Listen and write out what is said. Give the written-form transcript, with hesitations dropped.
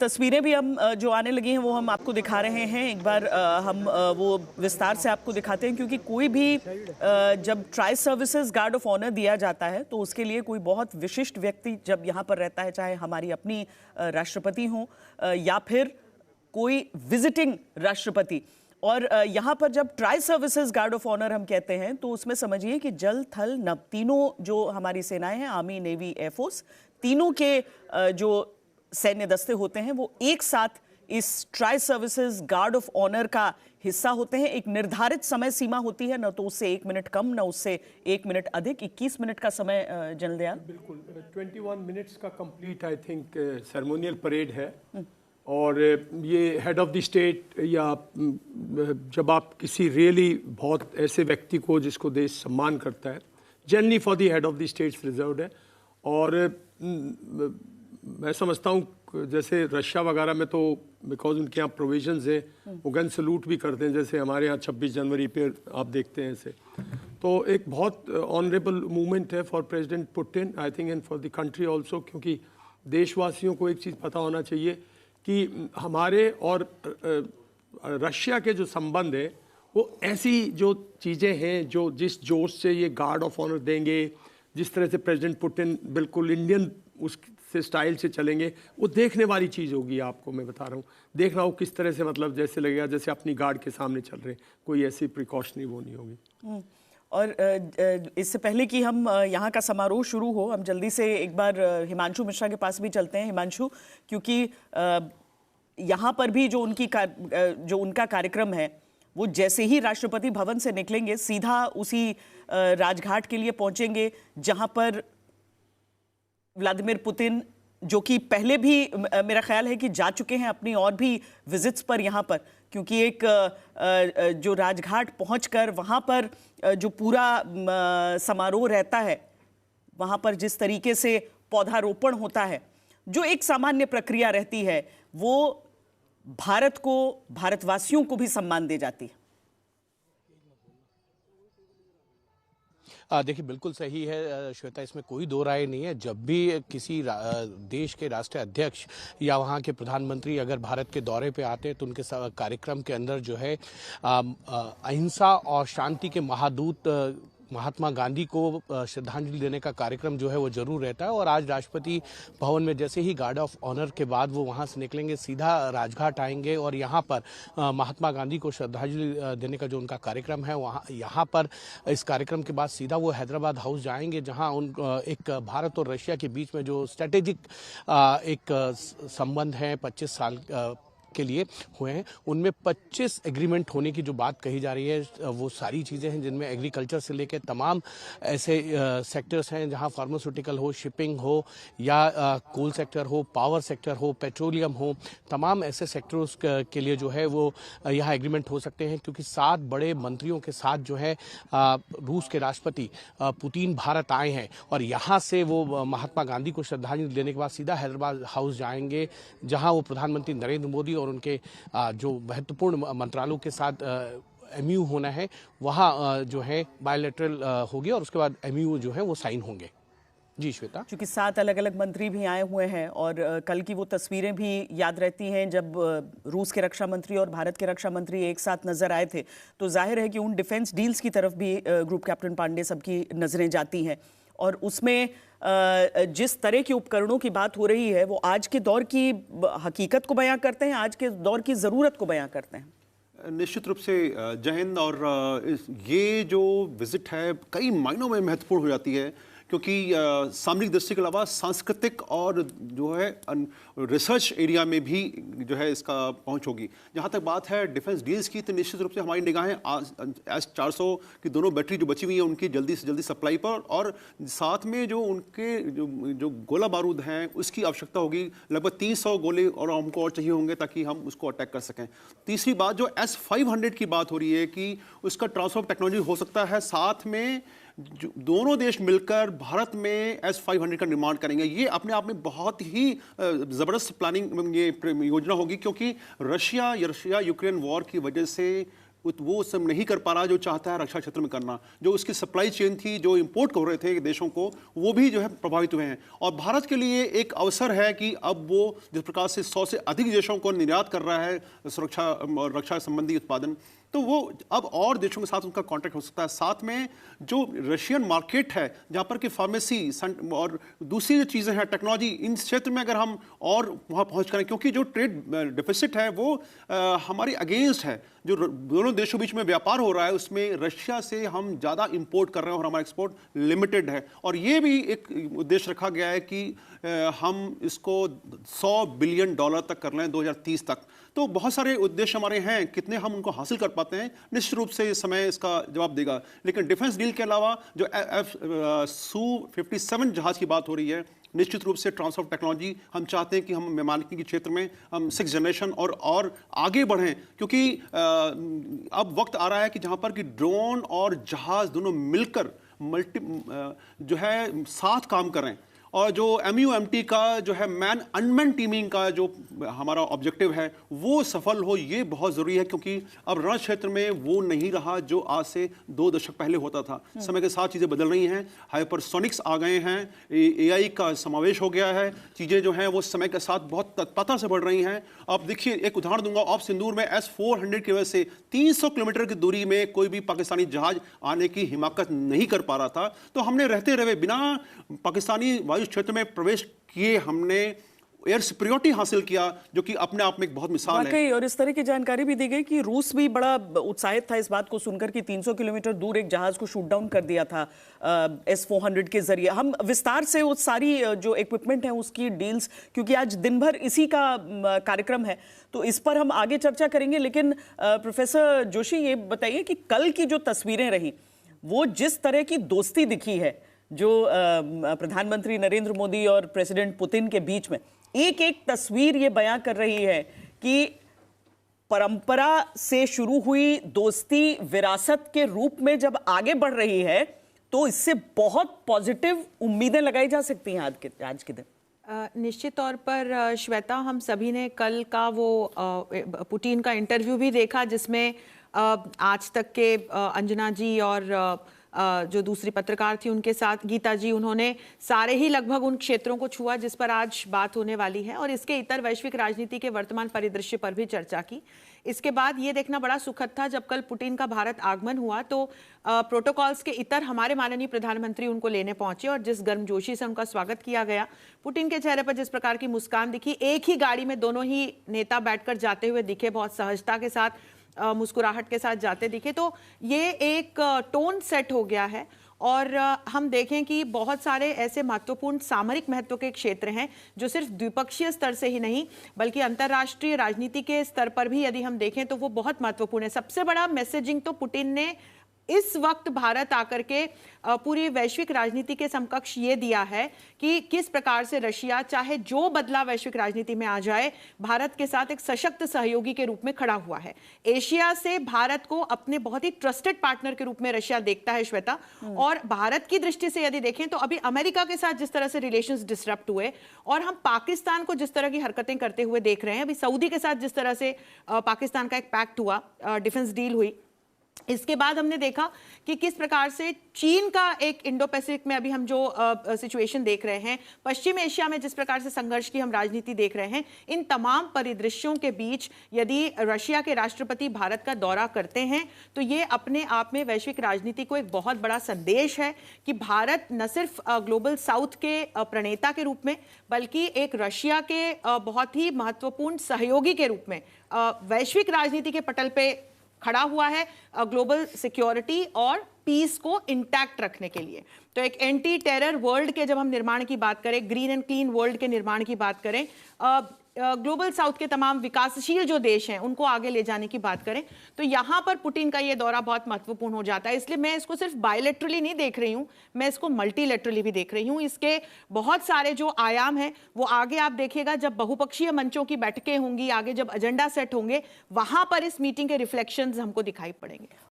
तस्वीरें भी हम जो आने लगी हैं वो हम आपको दिखा रहे हैं। एक बार हम वो विस्तार से आपको दिखाते हैं, क्योंकि कोई भी जब tri services guard of honour दिया जाता है तो उसके लिए कोई बहुत विशिष्ट व्यक्ति जब यहाँ पर रहता है, चाहे हमारी अपनी राष्ट्रपति हो या फिर कोई विजिटिंग राष्ट्रपति, और यहाँ पर जब tri services guard of honour हम कहते हैं तो उसमें समझिए कि जल थल नभ तीनों जो हमारी सेनाएं हैं, आर्मी नेवी एयरफोर्स, तीनों के जो सैन्य दस्ते होते हैं वो एक साथ इस tri services guard of honour का हिस्सा होते हैं। एक निर्धारित समय सीमा होती है, न तो उससे 1 मिनट कम, न उससे 1 मिनट अधिक। 21 मिनट का समय जनरल दयाल। बिल्कुल 21 मिनट्स का complete I think ceremonial parade है। और ये हेड ऑफ द स्टेट या जब आप किसी रियली बहुत ऐसे व्यक्ति को जिसको देश सम्मान करता है, generally for the head of the states reserved है। और मैं समझता हूँ जैसे रशिया वगैरह में तो बिकॉज उनके यहाँ प्रोविजंस हैं, वो गन सलूट भी करते हैं, जैसे हमारे यहाँ 26 जनवरी पे आप देखते हैं ऐसे। तो एक बहुत ऑनरेबल मूवमेंट है for president Putin I think and for the country also, क्योंकि देशवासियों को एक चीज़ पता होना चाहिए कि हमारे और रशिया के जो संबंध है वो ऐसी जो चीज़ें हैं जो जिस जोश से ये गार्ड ऑफ ऑनर देंगे, जिस तरह से प्रेसिडेंट पुतिन बिल्कुल इंडियन उस से स्टाइल से चलेंगे, वो देखने वाली चीज़ होगी। आपको मैं बता रहा हूँ, देख रहा हूँ किस तरह से, मतलब जैसे लगेगा जैसे अपनी गार्ड के सामने चल रहे हैं, कोई ऐसी प्रिकॉशनरी वो नहीं होगी। और इससे पहले कि हम यहाँ का समारोह शुरू हो, हम जल्दी से एक बार हिमांशु मिश्रा के पास भी चलते हैं। हिमांशु, क्योंकि यहाँ पर भी जो उनका कार्यक्रम है वो जैसे ही राष्ट्रपति भवन से निकलेंगे सीधा उसी राजघाट के लिए पहुंचेंगे, जहां पर व्लादिमीर पुतिन, जो कि पहले भी मेरा ख्याल है कि जा चुके हैं अपनी और भी विजिट्स पर यहाँ पर, क्योंकि एक जो राजघाट पहुंचकर वहाँ पर जो पूरा समारोह रहता है, वहाँ पर जिस तरीके से पौधारोपण होता है, जो एक सामान्य प्रक्रिया रहती है, वो भारत को, भारतवासियों को भी सम्मान दे जाती है। देखिए, बिल्कुल सही है श्वेता, इसमें कोई दो राय नहीं है। जब भी किसी देश के राष्ट्रीय अध्यक्ष या वहाँ के प्रधानमंत्री अगर भारत के दौरे पे आते हैं तो उनके कार्यक्रम के अंदर जो है अहिंसा और शांति के महादूत महात्मा गांधी को श्रद्धांजलि देने का कार्यक्रम जो है वो जरूर रहता है। और आज राष्ट्रपति भवन में जैसे ही गार्ड ऑफ ऑनर के बाद वो वहाँ से निकलेंगे, सीधा राजघाट आएंगे और यहाँ पर महात्मा गांधी को श्रद्धांजलि देने का जो उनका कार्यक्रम है, वहाँ यहाँ पर इस कार्यक्रम के बाद सीधा वो हैदराबाद हाउस जाएंगे, जहाँ उन एक भारत और रशिया के बीच में जो स्ट्रेटेजिक एक संबंध है 25 साल के लिए हुए हैं, उनमें 25 एग्रीमेंट होने की जो बात कही जा रही है, वो सारी चीज़ें हैं जिनमें एग्रीकल्चर से लेकर तमाम ऐसे सेक्टर्स हैं जहां फार्मास्यूटिकल हो, शिपिंग हो या कोल सेक्टर हो, पावर सेक्टर हो, पेट्रोलियम हो, तमाम ऐसे सेक्टर्स के लिए जो है वो यहाँ एग्रीमेंट हो सकते हैं। क्योंकि 7 बड़े मंत्रियों के साथ जो है रूस के राष्ट्रपति पुतिन भारत आए हैं और यहाँ से वो महात्मा गांधी को श्रद्धांजलि देने के बाद सीधा हैदराबाद हाउस जाएंगे, जहाँ वो प्रधानमंत्री नरेंद्र मोदी और उनके जो महत्वपूर्ण मंत्रालयों के साथ एमयू होना है, वहाँ जो है बायलैटरल होगी और उसके बाद एमयू जो है वो साइन होंगे। जी श्वेता, क्योंकि 7 अलग अलग मंत्री भी आए हुए हैं और कल की वो तस्वीरें भी याद रहती हैं जब रूस के रक्षा मंत्री और भारत के रक्षा मंत्री एक साथ नजर आए थे, तो जाहिर है कि उन डिफेंस डील्स की तरफ भी ग्रुप कैप्टन पांडे सबकी नजरें जाती हैं। और उसमें जिस तरह के उपकरणों की बात हो रही है वो आज के दौर की हकीकत को बयां करते हैं, आज के दौर की ज़रूरत को बयां करते हैं। निश्चित रूप से जय हिंद। और ये जो विजिट है कई मायनों में महत्वपूर्ण हो जाती है, क्योंकि सामरिक दृष्टि के अलावा सांस्कृतिक और जो है रिसर्च एरिया में भी जो है इसका पहुंच होगी। जहां तक बात है डिफेंस डील्स की, तो निश्चित रूप से हमारी निगाहें S-400 की दोनों बैटरी जो बची हुई हैं उनकी जल्दी से जल्दी सप्लाई पर, और साथ में जो उनके जो गोला बारूद हैं उसकी आवश्यकता होगी। लगभग 300 गोले और हमको और चाहिए होंगे ताकि हम उसको अटैक कर सकें। तीसरी बात जो S-500 की बात हो रही है कि उसका ट्रांसफर ऑफ टेक्नोलॉजी हो सकता है, साथ में दोनों देश मिलकर भारत में S-500 का निर्माण करेंगे। ये अपने आप में बहुत ही जबरदस्त प्लानिंग ये योजना होगी, क्योंकि रशिया यूक्रेन वॉर की वजह से वो उस समय नहीं कर पा रहा जो चाहता है रक्षा क्षेत्र में करना। जो उसकी सप्लाई चेन थी, जो इंपोर्ट कर रहे थे देशों को, वो भी जो है प्रभावित हुए हैं। और भारत के लिए एक अवसर है कि अब वो जिस प्रकार से 100 से अधिक देशों को निर्यात कर रहा है सुरक्षा और रक्षा संबंधी उत्पादन, तो वो अब और देशों के साथ उनका कॉन्ट्रैक्ट हो सकता है। साथ में जो रशियन मार्केट है, जहाँ पर कि फार्मेसी और दूसरी जो चीज़ें हैं, टेक्नोलॉजी, इन क्षेत्र में अगर हम और वहाँ पहुँच करें, क्योंकि जो ट्रेड डिफिसिट है वो हमारे अगेंस्ट है। जो दोनों देशों बीच में व्यापार हो रहा है उसमें रशिया से हम ज़्यादा इंपोर्ट कर रहे हैं और हमारा एक्सपोर्ट लिमिटेड है। और ये भी एक उद्देश्य रखा गया है कि हम इसको $100 बिलियन तक कर लें 2030 तक। तो बहुत सारे उद्देश्य हमारे हैं, कितने हम उनको हासिल कर पाते हैं निश्चित रूप से समय इसका जवाब देगा। लेकिन डिफेंस डील के अलावा जो Su-57 जहाज की बात हो रही है, निश्चित रूप से ट्रांसफर ऑफ टेक्नोलॉजी हम चाहते हैं कि हम वैमानिकी के क्षेत्र में हम 6th जनरेशन और आगे बढ़ें, क्योंकि अब वक्त आ रहा है कि जहां पर कि ड्रोन और जहाज दोनों मिलकर जो है साथ काम करें। और जो MUMT का जो है मैन अनमैन टीमिंग का जो हमारा ऑब्जेक्टिव है वो सफल हो, ये बहुत ज़रूरी है, क्योंकि अब रण क्षेत्र में वो नहीं रहा जो आज से 2 दशक पहले होता था। समय के साथ चीज़ें बदल रही हैं, हाइपरसोनिक्स आ गए हैं, AI का समावेश हो गया है, चीज़ें जो हैं वो समय के साथ बहुत तत्परता से बढ़ रही हैं। अब देखिए, एक उदाहरण दूंगा, ऑफ सिंदूर में S-400 की वजह से 300 किलोमीटर की दूरी में कोई भी पाकिस्तानी जहाज आने की हिमाकत नहीं कर पा रहा था। तो हमने रहते रहे बिना पाकिस्तानी वायु क्षेत्र में प्रवेश किए हमने एयर सुपीरियरिटी हासिल किया, जो कि अपने आप में एक बहुत मिसाल है। और इस तरह की जानकारी भी दी गई कि रूस भी बड़ा उत्साहित था इस बात को सुनकर कि 300 किलोमीटर दूर एक जहाज को शूट डाउन कर दिया था S-400 के जरिए। हम विस्तार से वो सारी जो इक्विपमेंट है उसकी डील्स, क्योंकि आज दिन भर इसी का कार्यक्रम है, तो इस पर हम आगे चर्चा करेंगे। लेकिन प्रोफेसर जोशी, ये बताइए कि कल की जो तस्वीरें रही, वो जिस तरह की दोस्ती दिखी है जो प्रधानमंत्री नरेंद्र मोदी और प्रेसिडेंट पुतिन के बीच में, एक एक तस्वीर ये बयां कर रही है कि परंपरा से शुरू हुई दोस्ती विरासत के रूप में जब आगे बढ़ रही है, तो इससे बहुत पॉजिटिव उम्मीदें लगाई जा सकती हैं आज के दिन। निश्चित तौर पर श्वेता, हम सभी ने कल का वो पुतिन का इंटरव्यू भी देखा, जिसमें आज तक के अंजना जी और जो दूसरी पत्रकार थी उनके साथ गीता जी, उन्होंने सारे ही लगभग उन क्षेत्रों को छुआ जिस पर आज बात होने वाली है, और इसके इतर वैश्विक राजनीति के वर्तमान परिदृश्य पर भी चर्चा की। इसके बाद ये देखना बड़ा सुखद था जब कल पुतिन का भारत आगमन हुआ, तो प्रोटोकॉल्स के इतर हमारे माननीय प्रधानमंत्री उनको लेने पहुंचे और जिस गर्मजोशी से उनका स्वागत किया गया, पुतिन के चेहरे पर जिस प्रकार की मुस्कान दिखी, एक ही गाड़ी में दोनों ही नेता बैठकर जाते हुए दिखे, बहुत सहजता के साथ मुस्कुराहट के साथ जाते दिखे, तो ये एक टोन सेट हो गया है। और हम देखें कि बहुत सारे ऐसे महत्वपूर्ण सामरिक महत्व के क्षेत्र हैं जो सिर्फ द्विपक्षीय स्तर से ही नहीं बल्कि अंतर्राष्ट्रीय राजनीति के स्तर पर भी यदि हम देखें तो वो बहुत महत्वपूर्ण है। सबसे बड़ा मैसेजिंग तो पुतिन ने इस वक्त भारत आकर के पूरी वैश्विक राजनीति के समकक्ष ये दिया है कि किस प्रकार से रशिया, चाहे जो बदलाव वैश्विक राजनीति में आ जाए, भारत के साथ एक सशक्त सहयोगी के रूप में खड़ा हुआ है। एशिया से भारत को अपने बहुत ही ट्रस्टेड पार्टनर के रूप में रशिया देखता है, श्वेता। और भारत की दृष्टि से यदि देखें तो अभी अमेरिका के साथ जिस तरह से रिलेशंस डिसरप्ट हुए और हम पाकिस्तान को जिस तरह की हरकतें करते हुए देख रहे हैं, अभी सऊदी के साथ जिस तरह से पाकिस्तान का एक पैक्ट हुआ, डिफेंस डील हुई, इसके बाद हमने देखा कि किस प्रकार से चीन का एक इंडो पैसिफिक में अभी हम जो सिचुएशन देख रहे हैं, पश्चिम एशिया में जिस प्रकार से संघर्ष की हम राजनीति देख रहे हैं, इन तमाम परिदृश्यों के बीच यदि रशिया के राष्ट्रपति भारत का दौरा करते हैं तो ये अपने आप में वैश्विक राजनीति को एक बहुत बड़ा संदेश है कि भारत न सिर्फ ग्लोबल साउथ के प्रणेता के रूप में बल्कि एक रशिया के बहुत ही महत्वपूर्ण सहयोगी के रूप में वैश्विक राजनीति के पटल पे खड़ा हुआ है, ग्लोबल सिक्योरिटी और पीस को इंटैक्ट रखने के लिए। तो एक एंटी टेरर वर्ल्ड के जब हम निर्माण की बात करें, ग्रीन एंड क्लीन वर्ल्ड के निर्माण की बात करें, ग्लोबल साउथ के तमाम विकासशील जो देश हैं उनको आगे ले जाने की बात करें, तो यहां पर पुतिन का ये दौरा बहुत महत्वपूर्ण हो जाता है। इसलिए मैं इसको सिर्फ बायलैटरली नहीं देख रही हूं, मैं इसको मल्टीलैटरली भी देख रही हूं। इसके बहुत सारे जो आयाम हैं वो आगे आप देखिएगा, जब बहुपक्षीय मंचों की बैठकें होंगी, आगे जब एजेंडा सेट होंगे, वहां पर इस मीटिंग के रिफ्लेक्शंस हमको दिखाई पड़ेंगे।